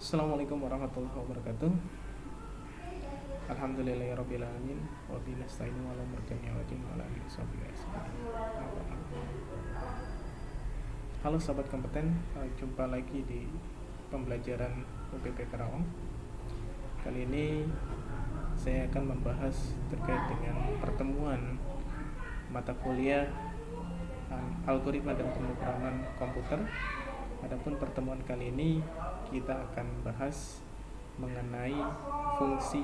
Assalamualaikum warahmatullahi wabarakatuh. Alhamdulillahirabbil alamin wa bihi nasta'inu ala umuri dunya waddin wa ala alihi washabihi ajmain. Halo sahabat kompeten, jumpa lagi di pembelajaran UPP Karawang. Kali ini saya akan membahas terkait dengan pertemuan mata kuliah algoritma dan pemrograman komputer. Adapun pertemuan kali ini kita akan bahas mengenai fungsi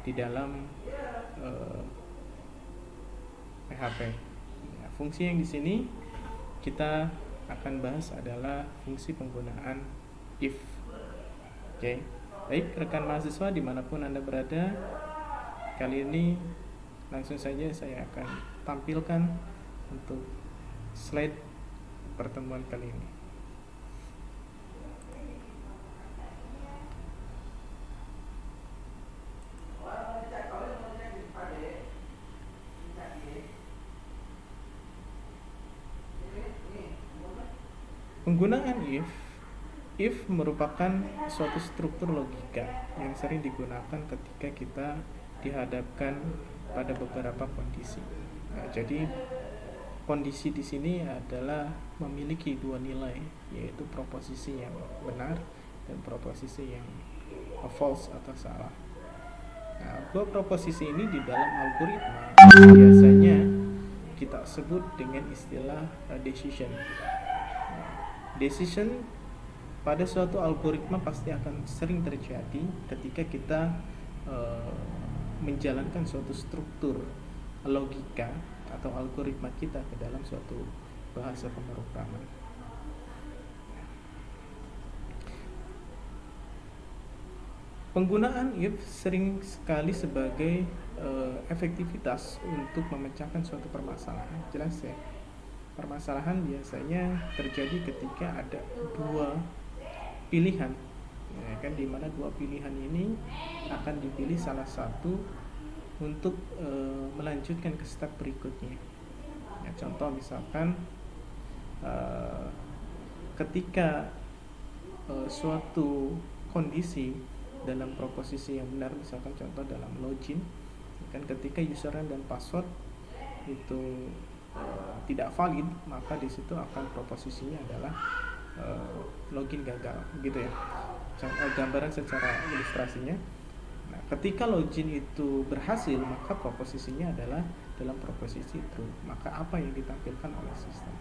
di dalam PHP. Ya, fungsi yang di sini kita akan bahas adalah fungsi penggunaan if. Oke, baik rekan mahasiswa dimanapun Anda berada, kali ini langsung saja saya akan tampilkan untuk slide pertemuan kali ini. Penggunaan if merupakan suatu struktur logika yang sering digunakan ketika kita dihadapkan pada beberapa kondisi. Nah, jadi kondisi di sini adalah memiliki dua nilai, yaitu proposisi yang benar dan proposisi yang false atau salah. Nah, dua proposisi ini di dalam algoritma biasanya kita sebut dengan istilah decision. Decision pada suatu algoritma pasti akan sering terjadi ketika kita menjalankan suatu struktur logika atau algoritma kita ke dalam suatu bahasa pemrograman. Penggunaan if sering sekali sebagai efektivitas untuk memecahkan suatu permasalahan. Jelas ya? Permasalahan biasanya terjadi ketika ada dua pilihan, ya kan, di mana dua pilihan ini akan dipilih salah satu untuk melanjutkan ke step berikutnya. Ya, contoh misalkan ketika suatu kondisi dalam proposisi yang benar, misalkan contoh dalam login, kan ketika username dan password itu tidak valid, maka di situ akan proposisinya adalah login gagal, gitu ya. Gambaran secara ilustrasinya. Nah, ketika login itu berhasil, maka proposisinya adalah dalam proposisi true. Maka apa yang ditampilkan oleh sistem?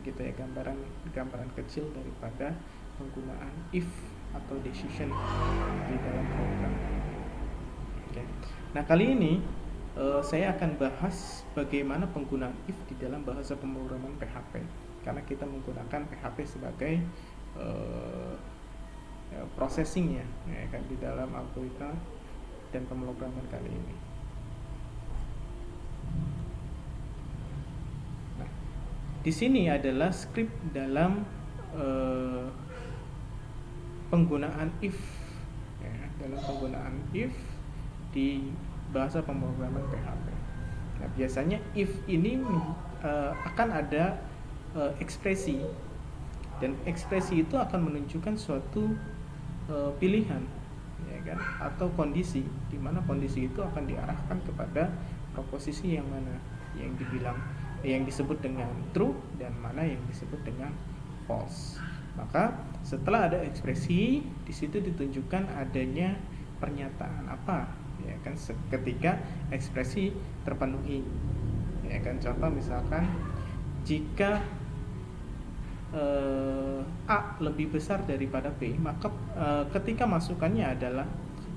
Gitu ya, gambaran kecil daripada penggunaan if atau decision di dalam program. Oke. Nah, kali ini saya akan bahas bagaimana penggunaan if di dalam bahasa pemrograman PHP, karena kita menggunakan PHP sebagai processingnya, ya kan, di dalam algoritma dan pemrograman kali ini. Nah, di sini adalah skrip dalam penggunaan if, ya, dalam penggunaan if di bahasa pemrograman PHP. Nah, biasanya if ini akan ada ekspresi, dan ekspresi itu akan menunjukkan suatu pilihan, ya kan, atau kondisi, di mana kondisi itu akan diarahkan kepada proposisi yang mana yang disebut dengan true dan mana yang disebut dengan false. Maka setelah ada ekspresi, di situ ditunjukkan adanya pernyataan apa, ya kan, ketika ekspresi terpenuhi, ya kan. Contoh misalkan jika A lebih besar daripada B, maka ketika masukannya adalah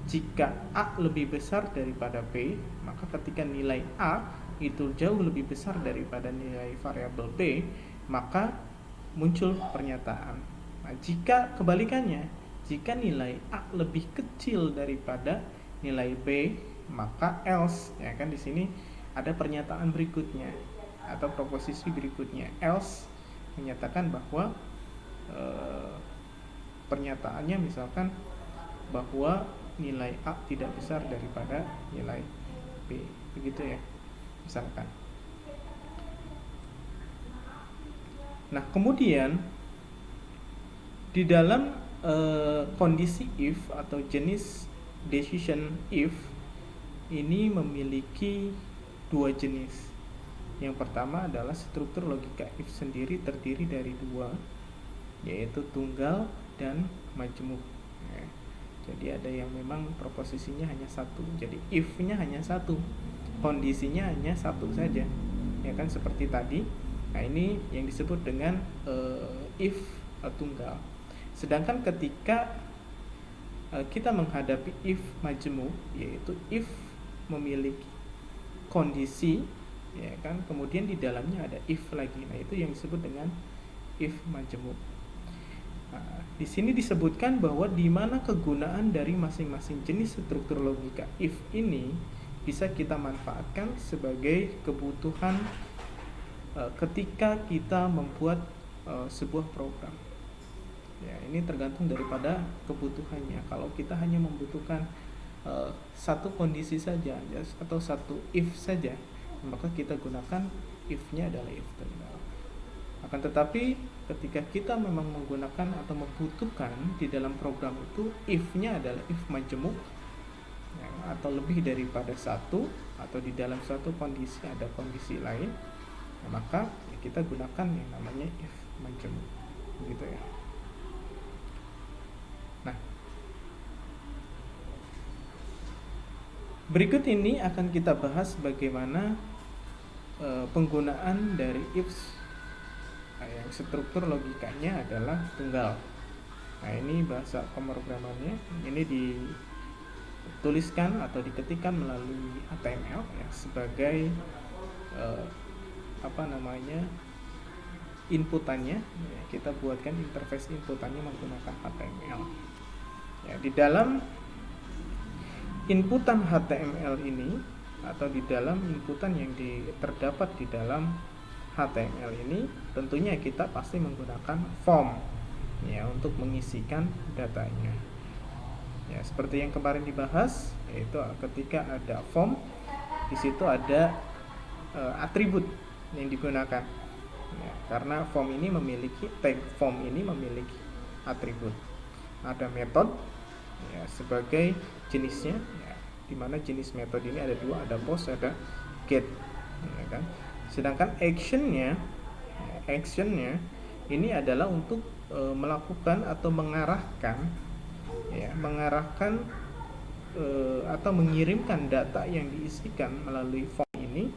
jika A lebih besar daripada B, maka ketika nilai A itu jauh lebih besar daripada nilai variabel B, maka muncul pernyataan. Nah, jika kebalikannya, jika nilai A lebih kecil daripada nilai B, maka else, ya kan, di sini ada pernyataan berikutnya atau proposisi berikutnya. Else menyatakan bahwa pernyataannya misalkan bahwa nilai A tidak besar daripada nilai B, begitu ya, misalkan. Nah, kemudian di dalam kondisi if atau jenis decision if ini memiliki dua jenis. Yang pertama adalah struktur logika if sendiri terdiri dari dua, yaitu tunggal dan majemuk. Ya, jadi ada yang memang proposisinya hanya satu, jadi if-nya hanya satu, kondisinya hanya satu saja, ya kan, seperti tadi. Nah, ini yang disebut dengan if tunggal. Sedangkan ketika kita menghadapi if majemuk, yaitu if memiliki kondisi, ya kan, kemudian di dalamnya ada if lagi. Nah, itu yang disebut dengan if majemuk. Nah, di sini disebutkan bahwa di mana kegunaan dari masing-masing jenis struktur logika if ini bisa kita manfaatkan sebagai kebutuhan ketika kita membuat sebuah program. Ya, ini tergantung daripada kebutuhannya. Kalau kita hanya membutuhkan satu kondisi saja atau satu if saja, maka kita gunakan if-nya adalah if tunggal. Akan tetapi ketika kita memang menggunakan atau membutuhkan di dalam program itu if-nya adalah if majemuk, ya, atau lebih daripada satu, atau di dalam satu kondisi ada kondisi lain, nah, maka kita gunakan yang namanya if majemuk, begitu ya. Nah, berikut ini akan kita bahas bagaimana penggunaan dari if yang struktur logikanya adalah tunggal. Nah, ini bahasa pemrogramannya ini dituliskan atau diketikkan melalui HTML ya, sebagai inputannya. Ya, kita buatkan interface inputannya menggunakan HTML. Ya, di dalam inputan HTML ini atau di dalam inputan yang terdapat di dalam HTML ini, tentunya kita pasti menggunakan form ya untuk mengisikan datanya. Ya, seperti yang kemarin dibahas, yaitu ketika ada form, di situ ada atribut yang digunakan. Ya, karena form ini memiliki tag form ini memiliki atribut. Ada metode ya, sebagai jenisnya, ya, di mana jenis metode ini ada dua, ada post, ada get, ya kan. Sedangkan actionnya ini adalah untuk melakukan atau mengarahkan atau mengirimkan data yang diisikan melalui form ini,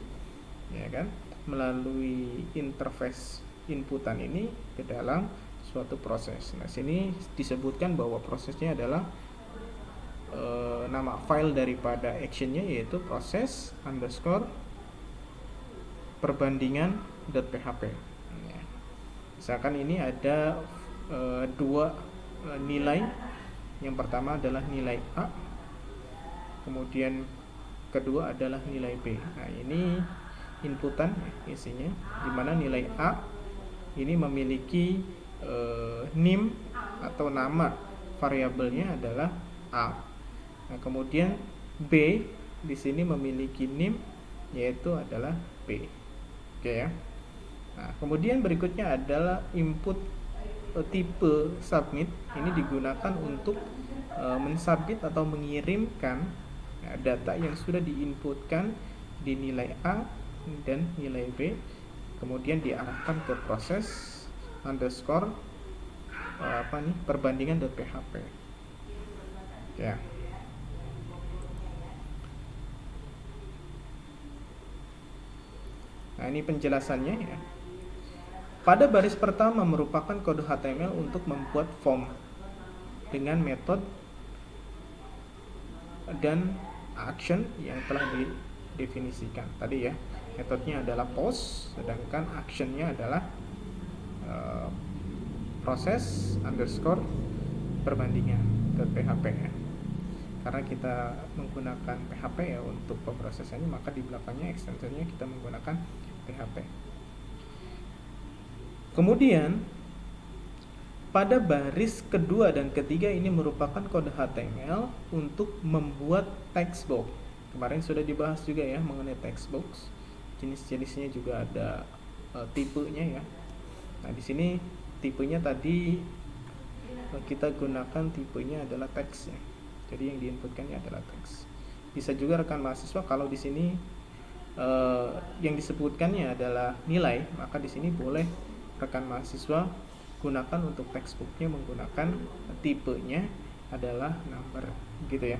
ya kan, melalui interface inputan ini ke dalam suatu proses. Nah, sini disebutkan bahwa prosesnya adalah nama file daripada actionnya yaitu proses underscore perbandingan.php. Ya. Misalkan ini ada dua nilai. Yang pertama adalah nilai A, kemudian kedua adalah nilai B. Nah, ini inputan isinya, di mana nilai A ini memiliki nim atau nama variabelnya adalah A. Nah, kemudian B di sini memiliki nim yaitu adalah B. Oke ya. Nah, kemudian berikutnya adalah input tipe submit. Ini digunakan untuk mensubmit atau mengirimkan data yang sudah diinputkan di nilai A dan nilai B, kemudian diarahkan ke proses underscore perbandingan.php. Ya. Nah, ini penjelasannya ya. Pada baris pertama merupakan kode HTML untuk membuat form dengan metode dan action yang telah didefinisikan tadi ya. Metodenya adalah post, sedangkan actionnya adalah proses underscore perbandingan.php ya. Karena kita menggunakan PHP ya untuk pemrosesannya, maka di belakangnya ekstensinya kita menggunakan PHP. Kemudian pada baris kedua dan ketiga ini merupakan kode HTML untuk membuat text box. Kemarin sudah dibahas juga ya mengenai text box. Jenis-jenisnya juga ada tipenya ya. Nah, di sini tipenya tadi kita gunakan tipenya adalah teks ya. Jadi yang diinputkannya adalah teks. Bisa juga rekan mahasiswa kalau di sini yang disebutkannya adalah nilai, maka di sini boleh rekan mahasiswa gunakan untuk textbooknya menggunakan tipenya adalah number, gitu ya.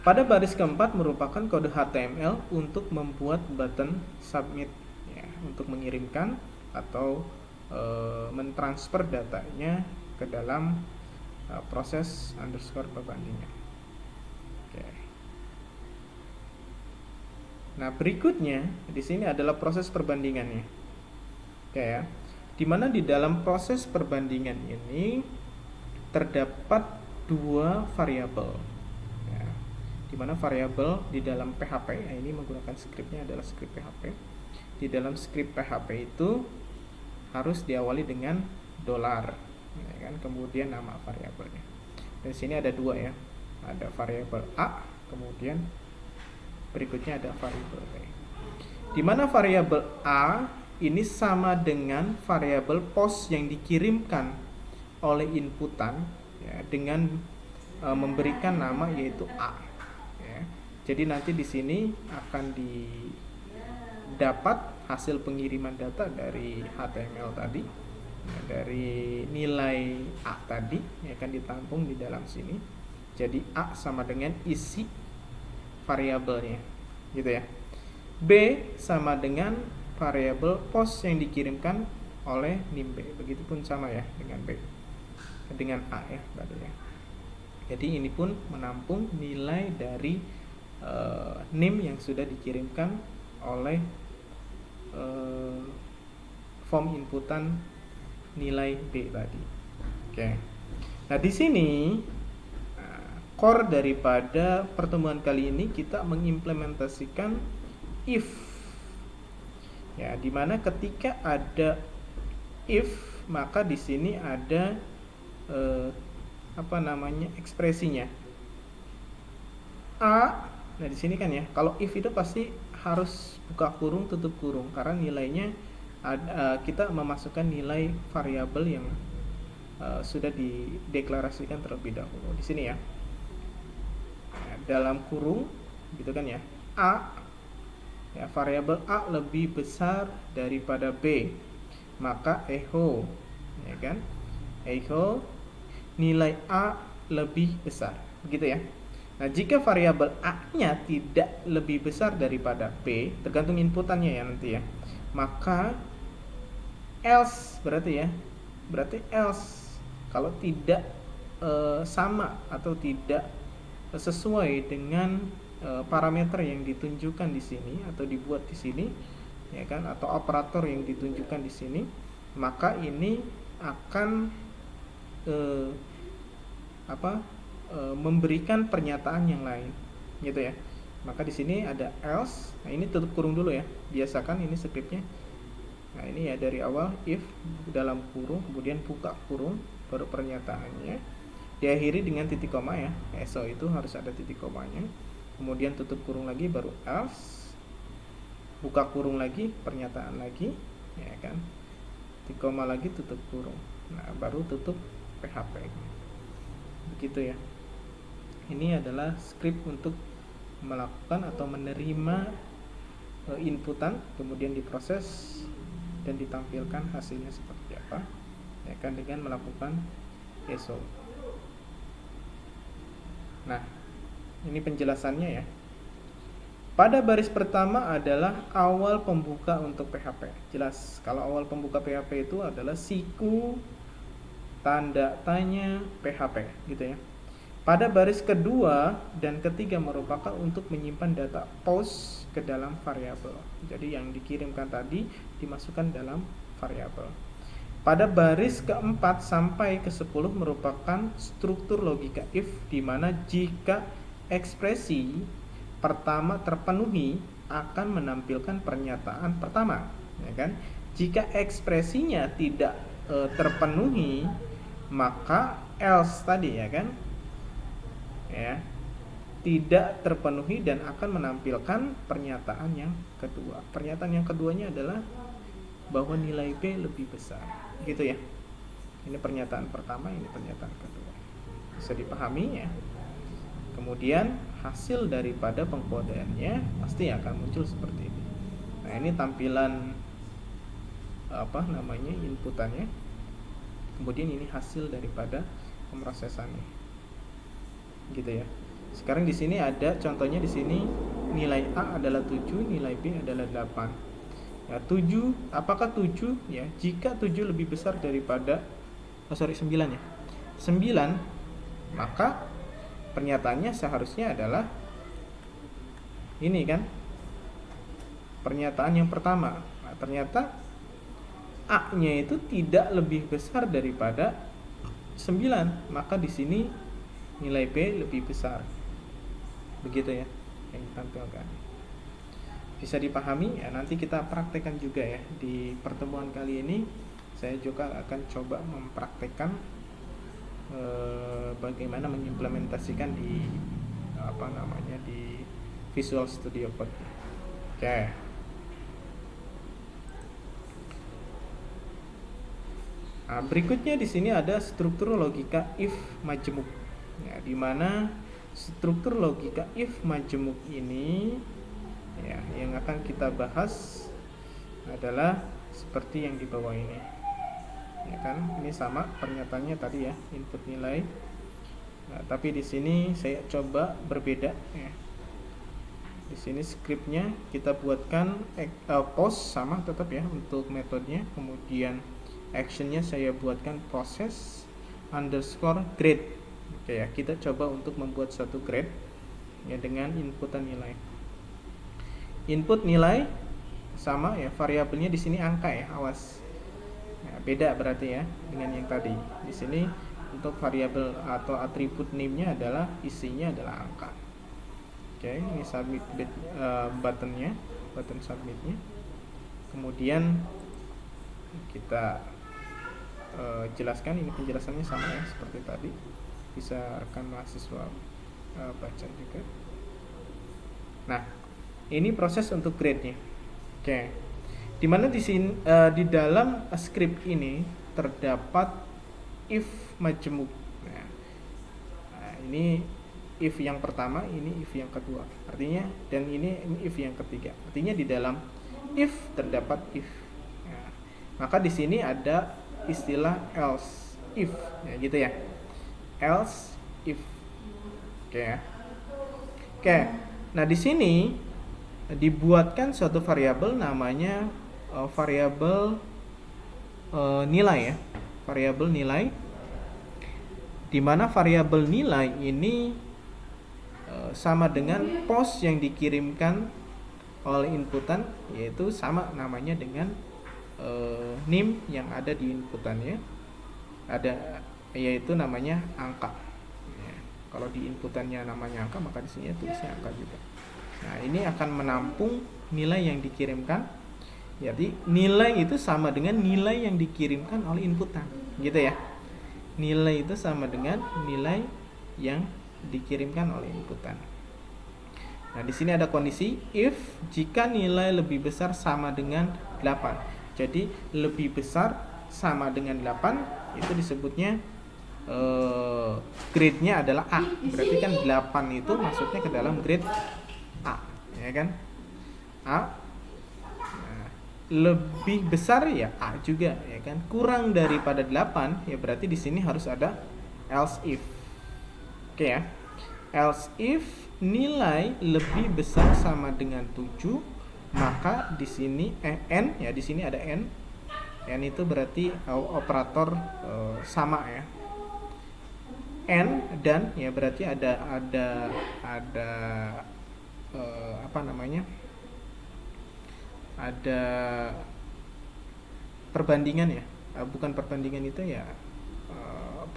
Pada baris keempat merupakan kode HTML untuk membuat button submit ya, untuk mengirimkan atau mentransfer datanya ke dalam proses underscore perbandingan. Oke. Nah, berikutnya di sini adalah proses perbandingannya. Oke ya. Dimana di dalam proses perbandingan ini terdapat dua variabel. Ya. Dimana variabel di dalam PHP, ya ini menggunakan skripnya adalah skrip PHP. Di dalam skrip PHP itu harus diawali dengan $, ya kan? Kemudian nama variabelnya. Dan sini ada dua ya. Ada variabel A, kemudian berikutnya ada variabel B. Di mana variabel A ini sama dengan variabel post yang dikirimkan oleh inputan ya, dengan memberikan nama yaitu A. Ya. Jadi nanti di sini akan didapat hasil pengiriman data dari HTML tadi, ya, dari nilai A tadi yang akan ditampung di dalam sini. Jadi A sama dengan isi variabelnya, gitu ya. B sama dengan variabel post yang dikirimkan oleh nim B. Begitupun sama ya dengan B, dengan A ya berarti ya. Jadi ini pun menampung nilai dari nim yang sudah dikirimkan oleh form inputan nilai B tadi. Oke. Nah di sini core daripada pertemuan kali ini kita mengimplementasikan if ya, dimana ketika ada if maka di sini ada ekspresinya A. Nah di sini kan ya, kalau if itu pasti harus buka kurung tutup kurung karena nilainya kita memasukkan nilai variabel yang sudah dideklarasikan terlebih dahulu di sini ya. Dalam kurung gitu kan ya, A ya, variabel A lebih besar daripada B, maka echo ya kan, echo nilai A lebih besar begitu ya. Nah jika variabel A-nya tidak lebih besar daripada B, tergantung inputannya ya nanti ya, maka else berarti else kalau tidak sama atau tidak sesuai dengan parameter yang ditunjukkan di sini atau dibuat di sini ya kan, atau operator yang ditunjukkan di sini, maka ini akan memberikan pernyataan yang lain gitu ya. Maka di sini ada else. Nah ini tutup kurung dulu ya, biasakan ini skripnya. Nah ini ya dari awal if dalam kurung kemudian buka kurung baru pernyataannya, diakhiri dengan titik koma ya. So itu harus ada titik komanya, kemudian tutup kurung lagi baru else, buka kurung lagi pernyataan lagi ya kan, titik koma lagi tutup kurung, nah baru tutup PHP begitu ya. Ini adalah skrip untuk melakukan atau menerima inputan kemudian diproses dan ditampilkan hasilnya seperti apa ya kan, dengan melakukan ESO. Nah, ini penjelasannya ya. Pada baris pertama adalah awal pembuka untuk PHP. Jelas, kalau awal pembuka PHP itu adalah siku tanda tanya PHP gitu ya. Pada baris kedua dan ketiga merupakan untuk menyimpan data post ke dalam variabel. Jadi yang dikirimkan tadi dimasukkan dalam variabel. Pada baris keempat sampai ke-10 merupakan struktur logika if, di mana jika ekspresi pertama terpenuhi akan menampilkan pernyataan pertama, ya kan? Jika ekspresinya tidak terpenuhi, maka else tadi ya kan, ya tidak terpenuhi dan akan menampilkan pernyataan yang kedua. Pernyataan yang keduanya adalah bahwa nilai B lebih besar, gitu ya. Ini pernyataan pertama, ini pernyataan kedua. Bisa dipahami ya. Kemudian hasil daripada pengkodeannya pasti akan muncul seperti ini. Nah, ini tampilan inputannya. Kemudian ini hasil daripada pemrosesannya. Gitu ya. Sekarang di sini ada contohnya, di sini nilai A adalah 7, nilai B adalah 8. Ya, 7, apakah 7 ya? Jika 7 lebih besar daripada 9 ya. 9, maka pernyataannya seharusnya adalah ini kan. Pernyataan yang pertama. Nah, ternyata A-nya itu tidak lebih besar daripada 9, maka di sini nilai B lebih besar. Begitu ya yang ditampilkan. Bisa dipahami ya, nanti kita praktekkan juga ya. Di pertemuan kali ini saya juga akan coba mempraktekkan bagaimana mengimplementasikan di di Visual Studio Code. Oke. Nah, berikutnya di sini ada struktur logika if majemuk. Ya, di mana struktur logika if majemuk ini ya, yang akan kita bahas adalah seperti yang di bawah ini. Ya kan, ini sama pernyataannya tadi ya, input nilai. Nah, tapi di sini saya coba berbeda ya. Di sini scriptnya kita buatkan post sama tetap ya untuk metodenya. Kemudian actionnya saya buatkan proses underscore grade. Oke ya, kita coba untuk membuat satu grade ya dengan inputan nilai. Input nilai sama ya, variabelnya di sini angka ya, awas. Nah, beda berarti ya dengan yang tadi. Di sini untuk variabel atau atribut name-nya adalah isinya adalah angka. Oke, ini submit buttonnya, button submitnya. Kemudian kita jelaskan, ini penjelasannya sama ya seperti tadi. Bisa rekan mahasiswa baca juga. Nah, ini proses untuk grade-nya. Oke. Dimana di sini di dalam script ini terdapat if majemuk. Nah, ini if yang pertama, ini if yang kedua. Artinya, dan ini if yang ketiga. Artinya di dalam if terdapat if. Nah, maka di sini ada istilah else if, ya gitu ya. Else if. Oke ya. Oke. Nah, di sini dibuatkan suatu variabel namanya variabel nilai ya. Variabel nilai, di mana variabel nilai ini sama dengan post yang dikirimkan oleh inputan, yaitu sama namanya dengan name yang ada di inputannya, ada yaitu namanya angka ya. Kalau di inputannya namanya angka, maka di sini tulisnya angka juga. Nah, ini akan menampung nilai yang dikirimkan. Jadi nilai itu sama dengan nilai yang dikirimkan oleh inputan, gitu ya. Nilai itu sama dengan nilai yang dikirimkan oleh inputan. Nah, di sini ada kondisi if jika nilai lebih besar sama dengan 8. Jadi lebih besar sama dengan 8 itu disebutnya grade-nya adalah A. Berarti kan 8 itu masuknya ke dalam grade A, ya kan? A. Nah, lebih besar ya A juga, ya kan? Kurang daripada 8 ya berarti di sini harus ada else if. Oke ya. Else if nilai lebih besar sama dengan 7, maka di sini n ya, di sini ada n. N itu berarti operator sama ya. N dan ya berarti ada ada perbandingan ya, bukan perbandingan itu ya,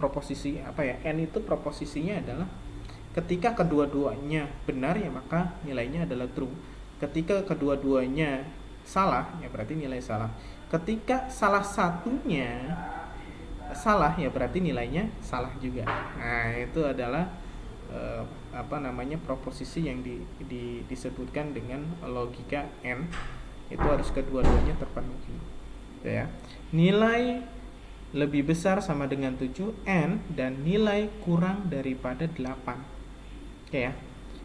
proposisi n itu proposisinya adalah ketika kedua-duanya benar ya maka nilainya adalah true, ketika kedua-duanya salah ya berarti nilai salah, ketika salah satunya salah ya berarti nilainya salah juga. Nah, itu adalah proposisi yang disebutkan dengan logika n, itu harus kedua-duanya terpenuhi ya. Nilai lebih besar sama dengan 7, N, dan nilai kurang daripada 8. Oke ya.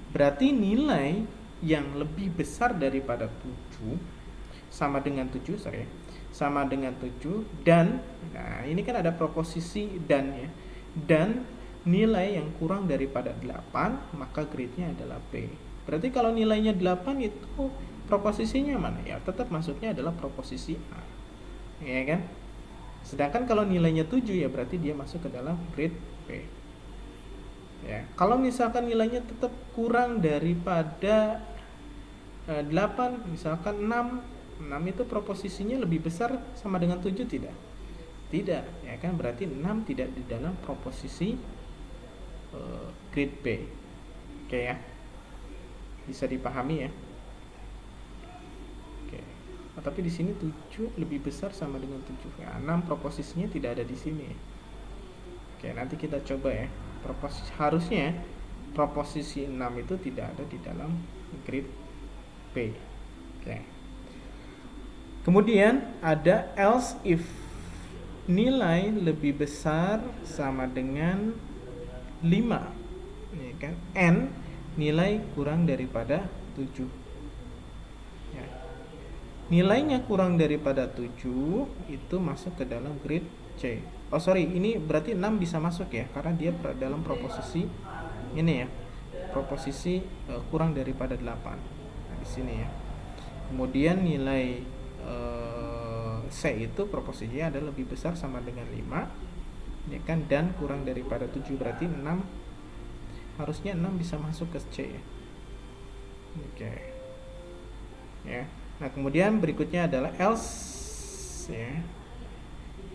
Berarti nilai yang lebih besar daripada 7 sama dengan 7, sama dengan 7, dan nah ini kan ada proposisi dan ya. Dan nilai yang kurang daripada 8, maka grade-nya adalah B. Berarti kalau nilainya 8 itu proposisinya mana? Ya, tetap masuknya adalah proposisi A. Ya kan? Sedangkan kalau nilainya 7 ya berarti dia masuk ke dalam grade B. Ya, kalau misalkan nilainya tetap kurang daripada 8, misalkan 6 itu proposisinya lebih besar sama dengan 7 tidak? Tidak, ya kan? Berarti 6 tidak di dalam proposisi grade B. Oke ya. Bisa dipahami ya. Oke. Oh, tapi di sini 7 lebih besar sama dengan 7. Ya, 6 proposisinya tidak ada di sini. Oke, nanti kita coba ya. Harusnya proposisi 6 itu tidak ada di dalam grade B. Oke. Kemudian ada else if nilai lebih besar sama dengan 5, ya kan? N nilai kurang daripada 7. Ya. Nilainya kurang daripada 7 itu masuk ke dalam grade C. Oh sorry, ini berarti 6 bisa masuk ya, karena dia dalam proposisi ini ya, proposisi kurang daripada 8. Nah, di sini ya. Kemudian nilai C itu proposisinya adalah lebih besar sama dengan 5, ya kan, dan kurang daripada 7, berarti 6, harusnya 6 bisa masuk ke C ya. Oke. Ya. Nah, kemudian berikutnya adalah else ya.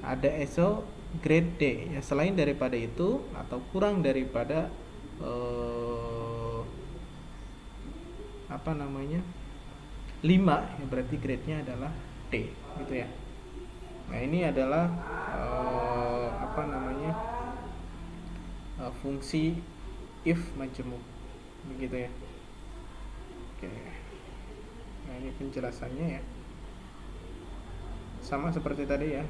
Ada also grade D ya, selain daripada itu atau kurang daripada 5 ya, berarti grade-nya adalah D gitu ya. Nah, ini adalah fungsi if majemuk begitu ya. Oke. Nah, ini penjelasannya ya. Sama seperti tadi ya,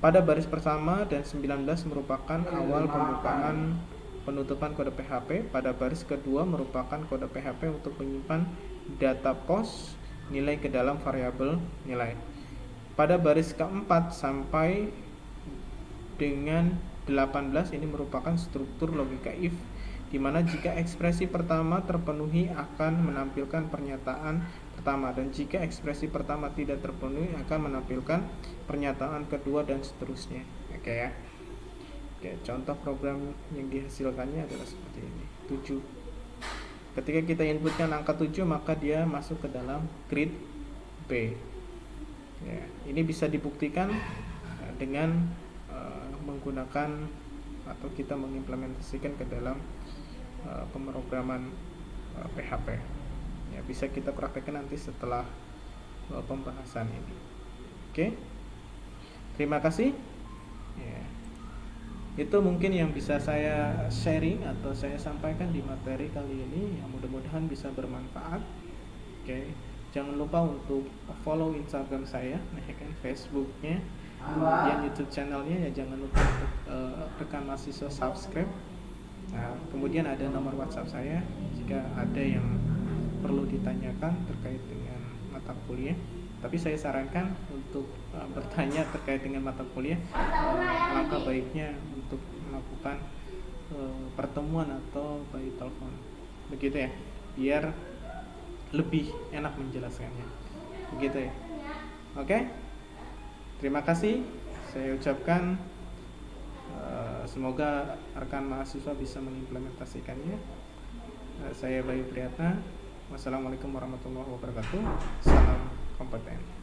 pada baris pertama dan 19 merupakan awal pembukaan penutupan kode PHP. Pada baris kedua merupakan kode PHP untuk menyimpan data pos nilai ke dalam variabel nilai. Pada baris keempat sampai dengan 18 ini merupakan struktur logika if, di mana jika ekspresi pertama terpenuhi akan menampilkan pernyataan pertama, dan jika ekspresi pertama tidak terpenuhi akan menampilkan pernyataan kedua, dan seterusnya. Oke ya. Oke, contoh program yang dihasilkannya adalah seperti ini. 7. Ketika kita inputkan angka 7, maka dia masuk ke dalam grade B. Ya, ini bisa dibuktikan dengan menggunakan atau kita mengimplementasikan ke dalam pemrograman PHP. Ya, bisa kita praktekkan nanti setelah pembahasan ini. Oke. Terima kasih. Ya. Itu mungkin yang bisa saya sharing atau saya sampaikan di materi kali ini, yang mudah-mudahan bisa bermanfaat. Oke. Jangan lupa untuk follow Instagram saya, nah kan, Facebooknya, kemudian YouTube channelnya ya, jangan lupa untuk rekan mahasiswa subscribe. Nah, kemudian ada nomor WhatsApp saya jika ada yang perlu ditanyakan terkait dengan mata kuliah. Tapi saya sarankan untuk bertanya terkait dengan mata kuliah, langkah baiknya untuk melakukan pertemuan atau by telepon, begitu ya, biar lebih enak menjelaskannya, begitu ya. Oke, terima kasih. Saya ucapkan semoga rekan mahasiswa bisa mengimplementasikannya. Saya Bayu Priyatna. Wassalamualaikum warahmatullahi wabarakatuh. Salam kompeten.